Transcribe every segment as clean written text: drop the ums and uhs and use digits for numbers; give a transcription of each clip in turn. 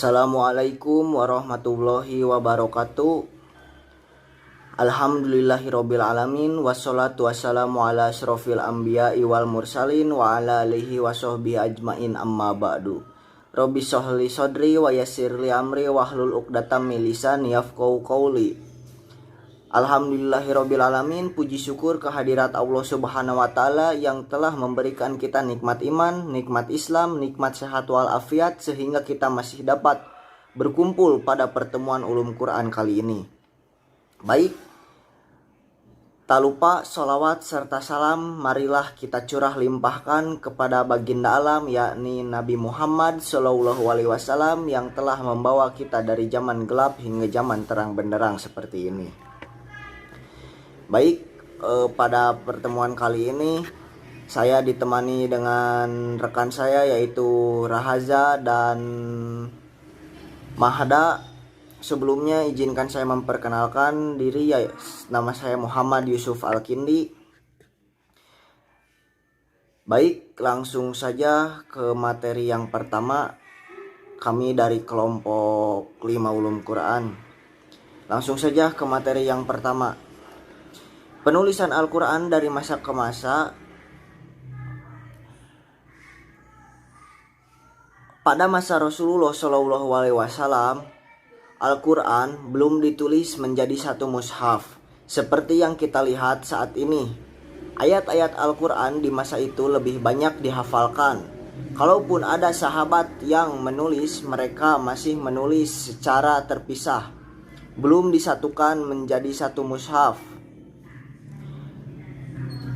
Assalamualaikum warahmatullahi wabarakatuh. Alhamdulillahirabbil alamin wassalatu wassalamu ala asyrofil anbiya'i wal mursalin wa ala alihi washabbihi ajmain amma ba'du. Rabbi shrahli sadri wa yassirli amri wahlul 'uqdatam min lisani yafqahu qawli. Alhamdulillahirabbil alamin, puji syukur kehadirat Allah Subhanahu wa taala yang telah memberikan kita nikmat iman, nikmat Islam, nikmat sehat wal afiat sehingga kita masih dapat berkumpul pada pertemuan ulum Quran kali ini. Baik, tak lupa sholawat serta salam marilah kita curah limpahkan kepada baginda alam, yakni Nabi Muhammad SAW yang telah membawa kita dari zaman gelap hingga zaman terang benderang seperti ini. Baik, pada pertemuan kali ini saya ditemani dengan rekan saya yaitu Rahaza dan Mahda. Sebelumnya izinkan saya memperkenalkan diri, ya, nama saya Muhammad Yusuf Al-Kindi. Baik, langsung saja ke materi yang pertama. Kami dari kelompok 5 Ulum Quran. Langsung saja ke materi yang pertama. Penulisan Al-Quran dari masa ke masa. Pada masa Rasulullah SAW, Al-Quran belum ditulis menjadi satu mushaf seperti yang kita lihat saat ini. Ayat-ayat Al-Quran di masa itu lebih banyak dihafalkan. Kalaupun ada sahabat yang menulis, mereka masih menulis secara terpisah, belum disatukan menjadi satu mushaf.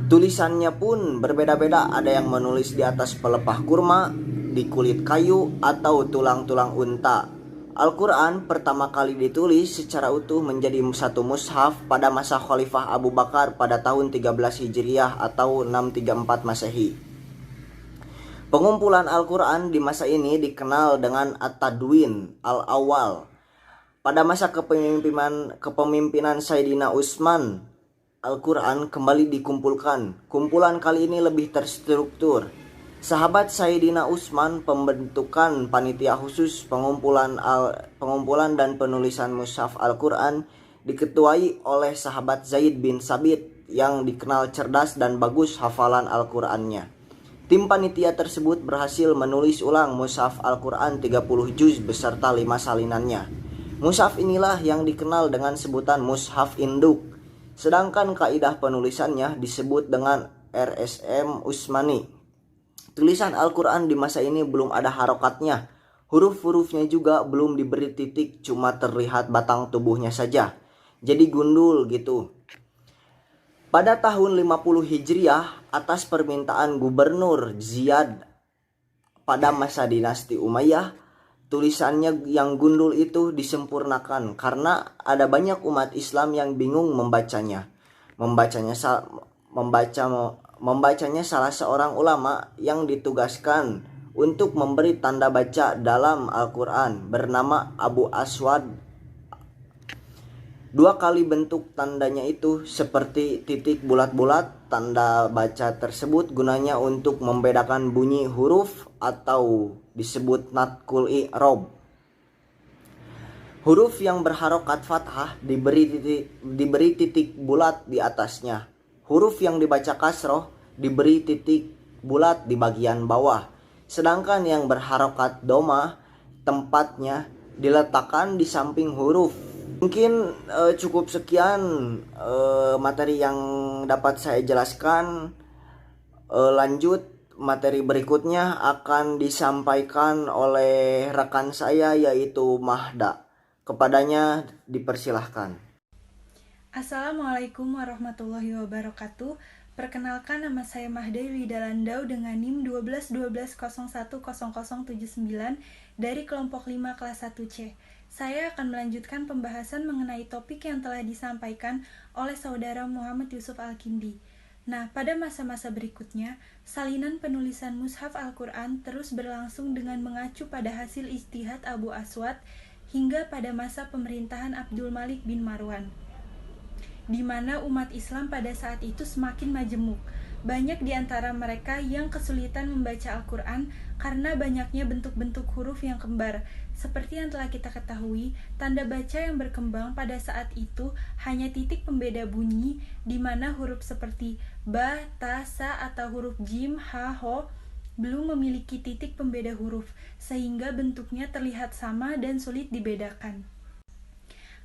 Tulisannya pun berbeda-beda, ada yang menulis di atas pelepah kurma, di kulit kayu, atau tulang-tulang unta. Al-Quran pertama kali ditulis secara utuh menjadi satu mushaf pada masa Khalifah Abu Bakar pada tahun 13 Hijriah atau 634 Masehi. Pengumpulan Al-Quran di masa ini dikenal dengan At-Tadwin Al-Awwal. Pada masa kepemimpinan Sayyidina Utsman, Al-Quran kembali dikumpulkan. Kumpulan kali ini lebih terstruktur. Sahabat Sayyidina Utsman pembentukan panitia khusus pengumpulan dan penulisan mushaf Al-Quran diketuai oleh sahabat Zaid bin Sabit yang dikenal cerdas dan bagus hafalan Al-Qurannya. Tim panitia tersebut berhasil menulis ulang mushaf Al-Quran 30 juz beserta 5 salinannya. Mushaf inilah yang dikenal dengan sebutan mushaf induk. Sedangkan kaidah penulisannya disebut dengan RSM Utsmani. Tulisan Al-Quran di masa ini belum ada harokatnya. Huruf-hurufnya juga belum diberi titik, cuma terlihat batang tubuhnya saja. Jadi gundul gitu. Pada tahun 50 Hijriah, atas permintaan Gubernur Ziyad pada masa dinasti Umayyah, tulisannya yang gundul itu disempurnakan karena ada banyak umat Islam yang bingung membacanya. Membacanya salah seorang ulama yang ditugaskan untuk memberi tanda baca dalam Al-Quran bernama Abu Aswad. 2 kali bentuk tandanya itu seperti titik bulat-bulat. Tanda baca tersebut gunanya untuk membedakan bunyi huruf atau disebut natkul i'rab. Huruf yang berharokat fathah diberi titik bulat di atasnya. Huruf yang dibaca kasroh diberi titik bulat di bagian bawah. Sedangkan yang berharokat domah tempatnya diletakkan di samping huruf. Mungkin cukup sekian materi yang dapat saya jelaskan. Lanjut, materi berikutnya akan disampaikan oleh rekan saya yaitu Mahda. Kepadanya dipersilahkan. Assalamualaikum warahmatullahi wabarakatuh. Perkenalkan, nama saya Mahda Lida Landau dengan NIM 1212010079 dari kelompok 5 kelas 1C. Saya akan melanjutkan pembahasan mengenai topik yang telah disampaikan oleh saudara Muhammad Yusuf Al-Kindi. Nah, pada masa-masa berikutnya, salinan penulisan mushaf Al-Quran terus berlangsung dengan mengacu pada hasil ijtihad Abu Aswad hingga pada masa pemerintahan Abdul Malik bin Marwan, di mana umat Islam pada saat itu semakin majemuk. Banyak di antara mereka yang kesulitan membaca Al-Quran karena banyaknya bentuk-bentuk huruf yang kembar. Seperti yang telah kita ketahui, tanda baca yang berkembang pada saat itu hanya titik pembeda bunyi, di mana huruf seperti ba, ta, sa, atau huruf jim, ha, ho belum memiliki titik pembeda huruf, sehingga bentuknya terlihat sama dan sulit dibedakan.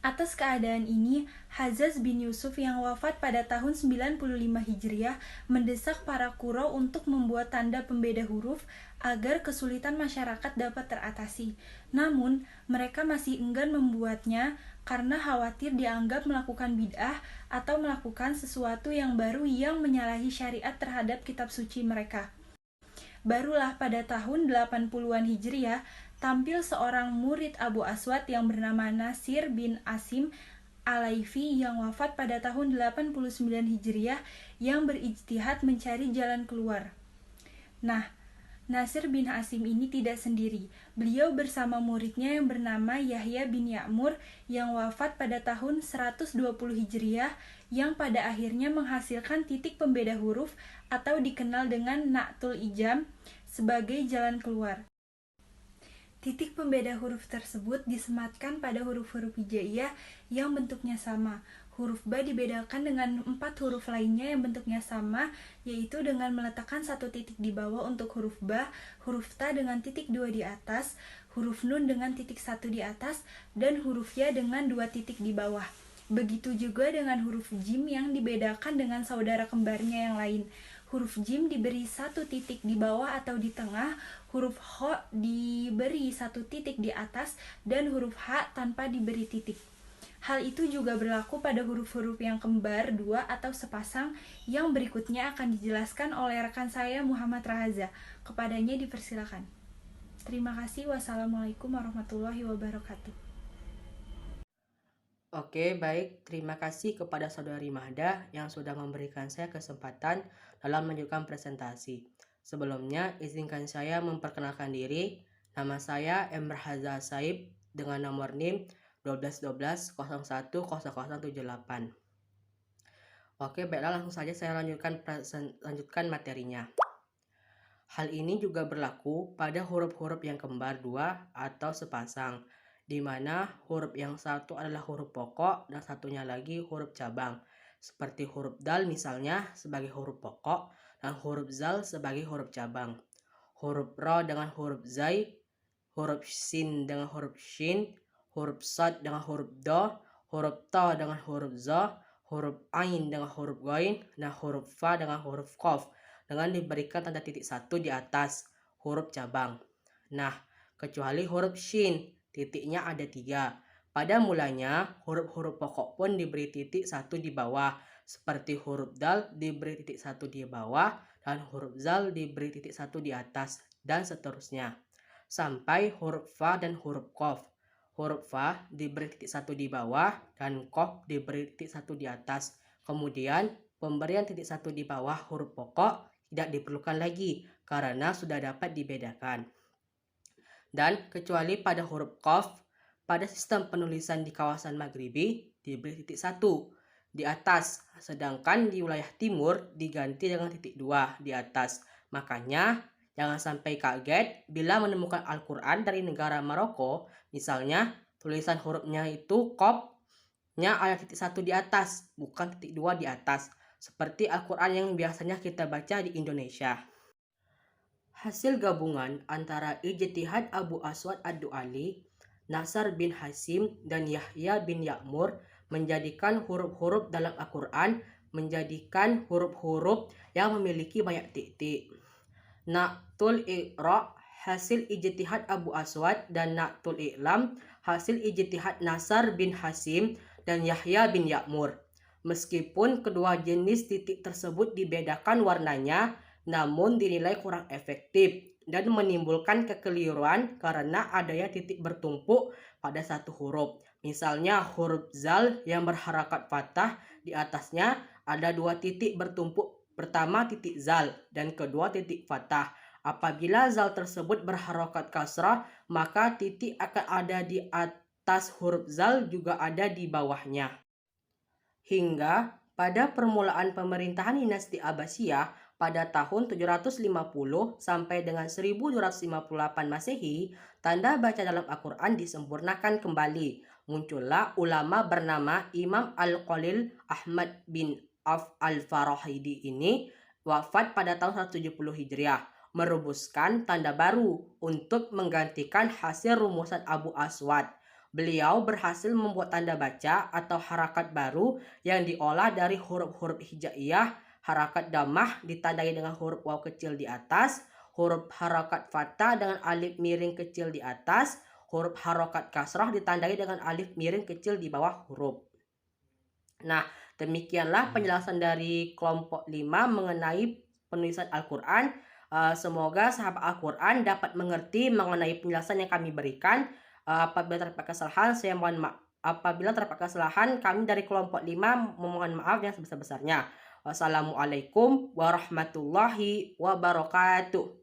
Atas keadaan ini, Hajjaj bin Yusuf yang wafat pada tahun 95 Hijriah mendesak para qurra untuk membuat tanda pembeda huruf agar kesulitan masyarakat dapat teratasi. Namun, mereka masih enggan membuatnya karena khawatir dianggap melakukan bid'ah atau melakukan sesuatu yang baru yang menyalahi syariat terhadap kitab suci mereka. Barulah pada tahun 80-an Hijriah, tampil seorang murid Abu Aswad yang bernama Nasir bin Asim Alaifi yang wafat pada tahun 89 Hijriah yang berijtihad mencari jalan keluar. Nah, Nasir bin Asim ini tidak sendiri. Beliau bersama muridnya yang bernama Yahya bin Ya'mur yang wafat pada tahun 120 Hijriah yang pada akhirnya menghasilkan titik pembeda huruf atau dikenal dengan Na'tul Ijam sebagai jalan keluar. Titik pembeda huruf tersebut disematkan pada huruf-huruf hijaiyah yang bentuknya sama. Huruf ba dibedakan dengan 4 huruf lainnya yang bentuknya sama, yaitu dengan meletakkan satu titik di bawah untuk huruf ba, huruf ta dengan titik 2 di atas, huruf nun dengan titik 1 di atas, dan huruf ya dengan 2 titik di bawah. Begitu juga dengan huruf jim yang dibedakan dengan saudara kembarnya yang lain. Huruf jim diberi 1 titik di bawah atau di tengah, huruf ho diberi 1 titik di atas, dan huruf ha tanpa diberi titik. Hal itu juga berlaku pada huruf-huruf yang kembar 2 atau sepasang yang berikutnya akan dijelaskan oleh rekan saya Muhammad Rahaza. Kepadanya dipersilakan. Terima kasih. Wassalamualaikum warahmatullahi wabarakatuh. Oke, baik. Terima kasih kepada Saudari Mahda yang sudah memberikan saya kesempatan dalam melanjutkan presentasi. Sebelumnya, izinkan saya memperkenalkan diri. Nama saya Emre Haza Saib dengan nomor NIM 1212010078. Oke, baiklah langsung saja saya lanjutkan materinya. Hal ini juga berlaku pada huruf-huruf yang kembar 2 atau sepasang, di mana huruf yang satu adalah huruf pokok dan satunya lagi huruf cabang, seperti huruf dal misalnya sebagai huruf pokok dan huruf zal sebagai huruf cabang. Huruf ro dengan huruf zai, huruf sin dengan huruf shin, huruf sad dengan huruf do, huruf ta dengan huruf za, huruf ain dengan huruf ghain, dan huruf fa dengan huruf qaf dengan diberikan tanda titik 1 di atas huruf cabang. Nah, kecuali huruf shin, titiknya ada 3. Pada mulanya, huruf-huruf pokok pun diberi titik 1 di bawah, seperti huruf dal diberi titik 1 di bawah, dan huruf zal diberi titik 1 di atas, dan seterusnya. Sampai huruf fa dan huruf qaf. Huruf fa diberi titik 1 di bawah, dan qaf diberi titik 1 di atas. Kemudian, pemberian titik 1 di bawah huruf pokok tidak diperlukan lagi, karena sudah dapat dibedakan. Dan kecuali pada huruf qaf, pada sistem penulisan di kawasan Maghribi diberi titik 1 di atas, sedangkan di wilayah timur diganti dengan titik 2 di atas. Makanya jangan sampai kaget bila menemukan Al-Quran dari negara Maroko, misalnya tulisan hurufnya itu qaf-nya ada titik 1 di atas, bukan titik 2 di atas, seperti Al-Quran yang biasanya kita baca di Indonesia. Hasil gabungan antara ijtihad Abu Aswad Ad-Du'ali, Nasr bin Hasim, dan Yahya bin Ya'mur menjadikan huruf-huruf dalam Al-Quran menjadikan huruf-huruf yang memiliki banyak titik. Na'tul Iqra hasil ijtihad Abu Aswad, dan Na'tul I'lam hasil ijtihad Nasr bin Hasim dan Yahya bin Ya'mur. Meskipun kedua jenis titik tersebut dibedakan warnanya, namun dinilai kurang efektif dan menimbulkan kekeliruan karena adanya titik bertumpuk pada satu huruf. Misalnya huruf zal yang berharakat fathah, di atasnya ada 2 titik bertumpuk, pertama titik zal dan kedua titik fathah. Apabila zal tersebut berharakat kasrah, maka titik akan ada di atas huruf zal juga ada di bawahnya. Hingga pada permulaan pemerintahan dinasti Abbasiyah, pada tahun 750 sampai dengan 1258 Masehi, tanda baca dalam Al-Quran disempurnakan kembali. Muncullah ulama bernama Imam Al-Qalil Ahmad bin Auf Al-Farahidi ini wafat pada tahun 170 Hijriah, merumuskan tanda baru untuk menggantikan hasil rumusan Abu Aswad. Beliau berhasil membuat tanda baca atau harakat baru yang diolah dari huruf-huruf hijaiyah. Harakat dhammah ditandai dengan huruf waw kecil di atas, huruf harakat fathah dengan alif miring kecil di atas, huruf harakat kasrah ditandai dengan alif miring kecil di bawah huruf. Nah, demikianlah penjelasan dari kelompok 5 mengenai penulisan Al-Quran. Semoga sahabat Al-Quran dapat mengerti mengenai penjelasan yang kami berikan. Apabila terdapat kesalahan, saya mohon maaf. Apabila terdapat kesalahan, kami dari kelompok 5 memohon maaf yang sebesar-besarnya. Wassalamualaikum warahmatullahi wabarakatuh.